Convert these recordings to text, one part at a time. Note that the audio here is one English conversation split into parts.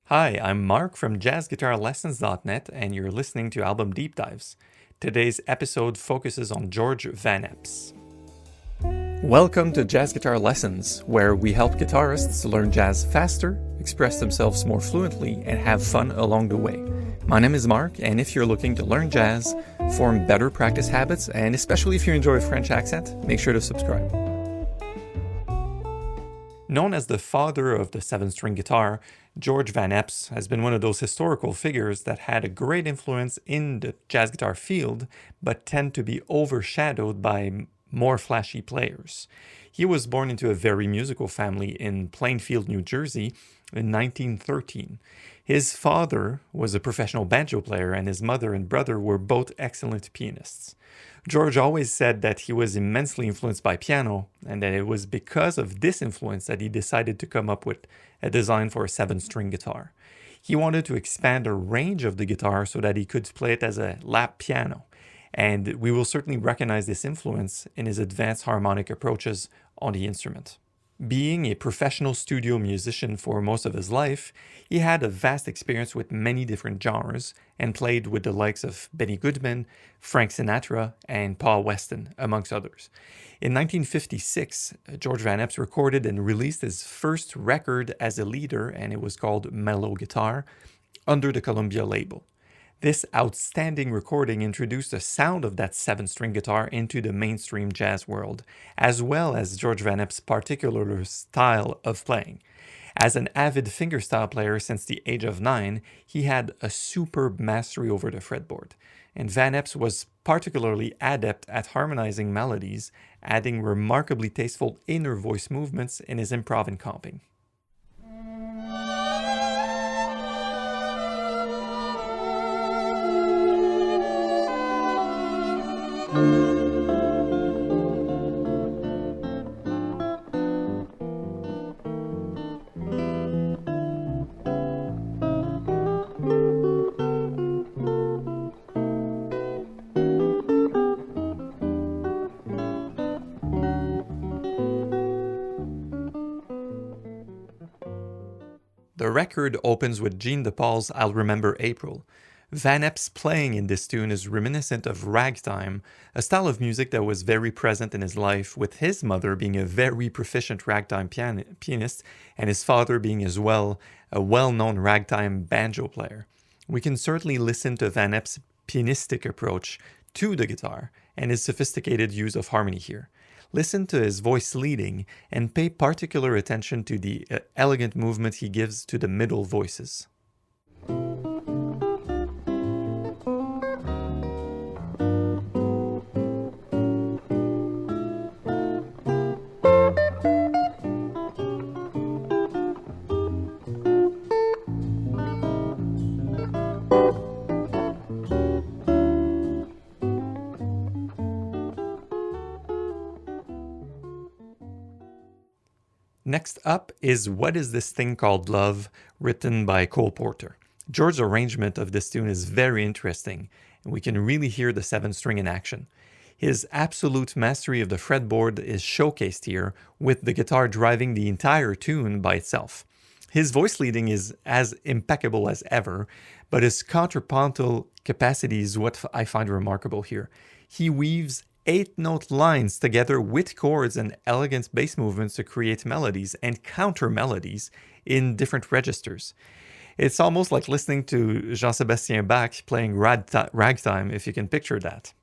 Hi, I'm Mark from jazzguitarlessons.net and you're listening to Album Deep Dives. Today's episode focuses on George Van Epps. Welcome to Jazz Guitar Lessons, where we help guitarists learn jazz faster, express themselves more fluently, and have fun along the way. My name is Mark, and if you're looking to learn jazz, form better practice habits, and especially if you enjoy a French accent, make sure to subscribe. Known as the father of the seven-string guitar, George Van Epps has been one of those historical figures that had a great influence in the jazz guitar field, but tend to be overshadowed by more flashy players. He was born into a very musical family in Plainfield, New Jersey in 1913. His father was a professional banjo player and his mother and brother were both excellent pianists. George always said that he was immensely influenced by piano and that it was because of this influence that he decided to come up with a design for a seven-string guitar. He wanted to expand the range of the guitar so that he could play it as a lap piano. And we will certainly recognize this influence in his advanced harmonic approaches on the instrument. Being a professional studio musician for most of his life, he had a vast experience with many different genres and played with the likes of Benny Goodman, Frank Sinatra, and Paul Weston, amongst others. In 1956, George Van Epps recorded and released his first record as a leader, and it was called Mellow Guitar, under the Columbia label. This outstanding recording introduced the sound of that seven-string guitar into the mainstream jazz world, as well as George Van Epps' particular style of playing. As an avid fingerstyle player since the age of 9, he had a superb mastery over the fretboard. And Van Epps was particularly adept at harmonizing melodies, adding remarkably tasteful inner voice movements in his improv and comping. The record opens with Gene DePaul's I'll Remember April. Van Epps' playing in this tune is reminiscent of ragtime, a style of music that was very present in his life, with his mother being a very proficient ragtime pianist and his father being as well a well-known ragtime banjo player. We can certainly listen to Van Epps' pianistic approach to the guitar and his sophisticated use of harmony here. Listen to his voice leading and pay particular attention to the elegant movement he gives to the middle voices. Next up is What Is This Thing Called Love, written by Cole Porter. George's arrangement of this tune is very interesting, and we can really hear the seven-string in action. His absolute mastery of the fretboard is showcased here, with the guitar driving the entire tune by itself. His voice leading is as impeccable as ever, but his contrapuntal capacity is what I find remarkable here. He weaves 8-note lines together with chords and elegant bass movements to create melodies and counter melodies in different registers. It's almost like listening to Jean-Sébastien Bach playing ragtime, if you can picture that.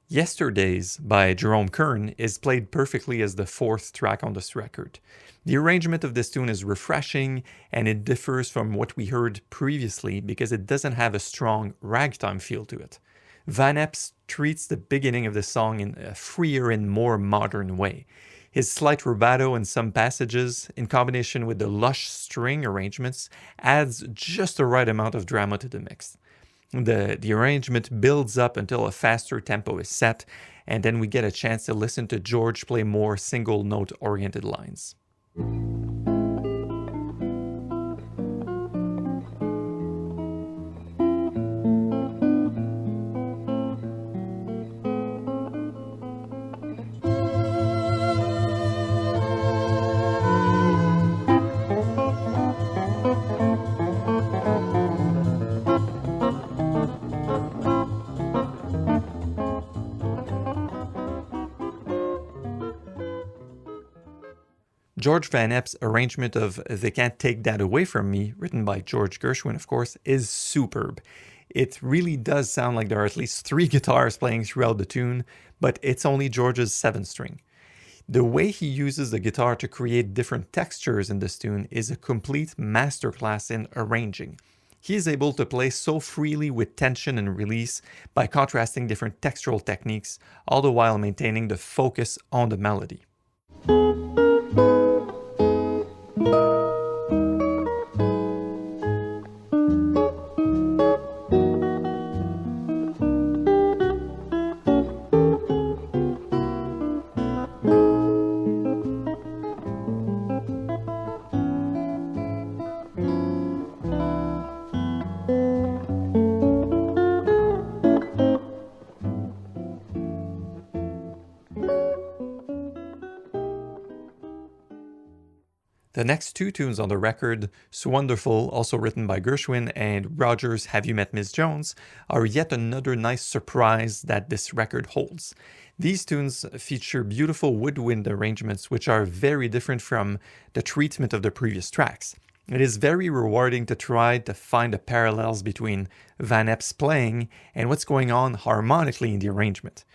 Yesterdays by Jerome Kern is played perfectly as the fourth track on this record. The arrangement of this tune is refreshing and it differs from what we heard previously because it doesn't have a strong ragtime feel to it. Van Epps treats the beginning of the song in a freer and more modern way. His slight rubato in some passages, in combination with the lush string arrangements, adds just the right amount of drama to the mix. The arrangement builds up until a faster tempo is set, and then we get a chance to listen to George play more single note oriented lines. George Van Epps' arrangement of They Can't Take That Away From Me, written by George Gershwin, of course, is superb. It really does sound like there are at least 3 guitars playing throughout the tune, but it's only George's 7th string. The way he uses the guitar to create different textures in this tune is a complete masterclass in arranging. He is able to play so freely with tension and release by contrasting different textural techniques, all the while maintaining the focus on the melody. The next 2 tunes on the record, Swonderful, also written by Gershwin, and Rogers' Have You Met Miss Jones, are yet another nice surprise that this record holds. These tunes feature beautiful woodwind arrangements which are very different from the treatment of the previous tracks. It is very rewarding to try to find the parallels between Van Epps' playing and what's going on harmonically in the arrangement.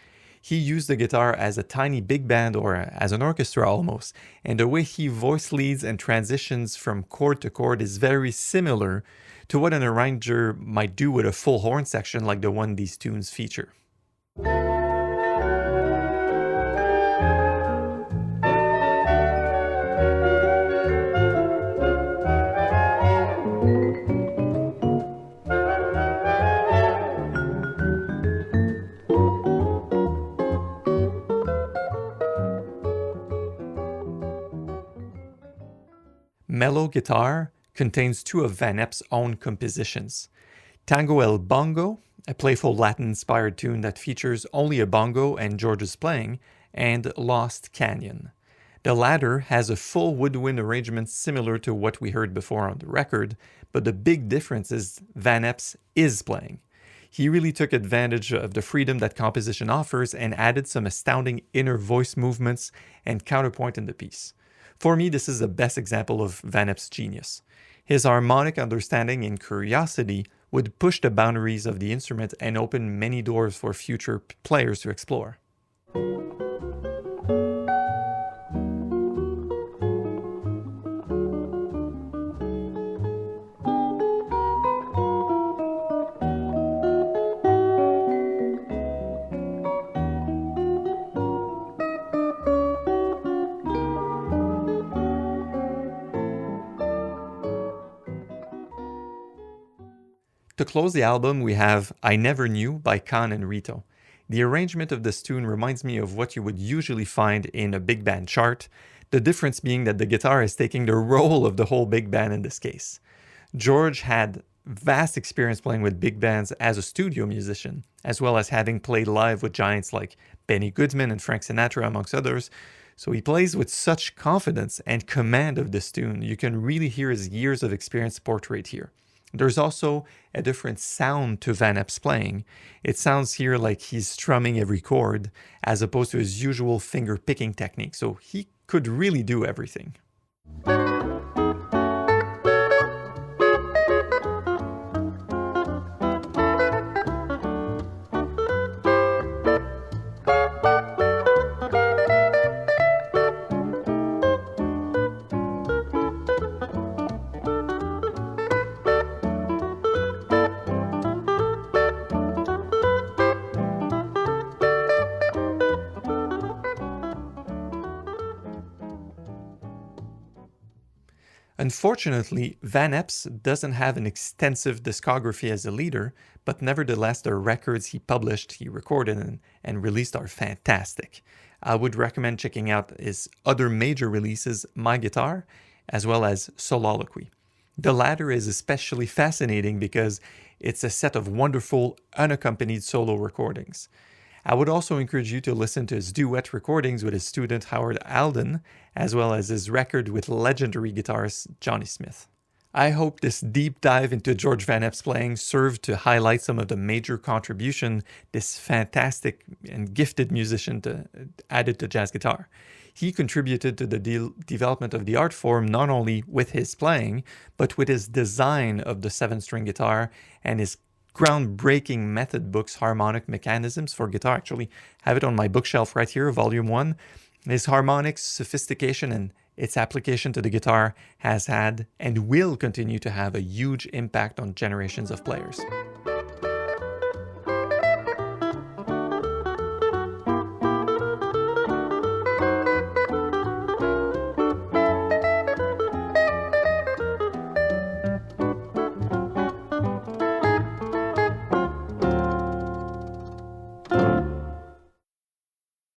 He used the guitar as a tiny big band or as an orchestra almost, and the way he voice leads and transitions from chord to chord is very similar to what an arranger might do with a full horn section like the one these tunes feature. Mellow Guitar contains 2 of Van Epps' own compositions. Tango El Bongo, a playful Latin-inspired tune that features only a bongo and George's playing, and Lost Canyon. The latter has a full woodwind arrangement similar to what we heard before on the record, but the big difference is Van Epps is playing. He really took advantage of the freedom that composition offers and added some astounding inner voice movements and counterpoint in the piece. For me, this is the best example of Van Epps' genius. His harmonic understanding and curiosity would push the boundaries of the instrument and open many doors for future players to explore. To close the album, we have I Never Knew by Khan and Rito. The arrangement of this tune reminds me of what you would usually find in a big band chart, the difference being that the guitar is taking the role of the whole big band in this case. George had vast experience playing with big bands as a studio musician, as well as having played live with giants like Benny Goodman and Frank Sinatra, amongst others. So he plays with such confidence and command of this tune, you can really hear his years of experience portrayed here. There's also a different sound to Van Epps' playing. It sounds here like he's strumming every chord, as opposed to his usual finger-picking technique, so he could really do everything. Unfortunately, Van Epps doesn't have an extensive discography as a leader, but nevertheless the records he published, he recorded and released are fantastic. I would recommend checking out his other major releases, My Guitar, as well as Soliloquy. The latter is especially fascinating because it's a set of wonderful unaccompanied solo recordings. I would also encourage you to listen to his duet recordings with his student Howard Alden, as well as his record with legendary guitarist Johnny Smith. I hope this deep dive into George Van Epps' playing served to highlight some of the major contribution this fantastic and gifted musician added to jazz guitar. He contributed to the development of the art form not only with his playing, but with his design of the 7-string guitar and his groundbreaking method books, Harmonic Mechanisms for Guitar. Actually, have it on my bookshelf right here, volume 1. His harmonics, sophistication, and its application to the guitar has had and will continue to have a huge impact on generations of players.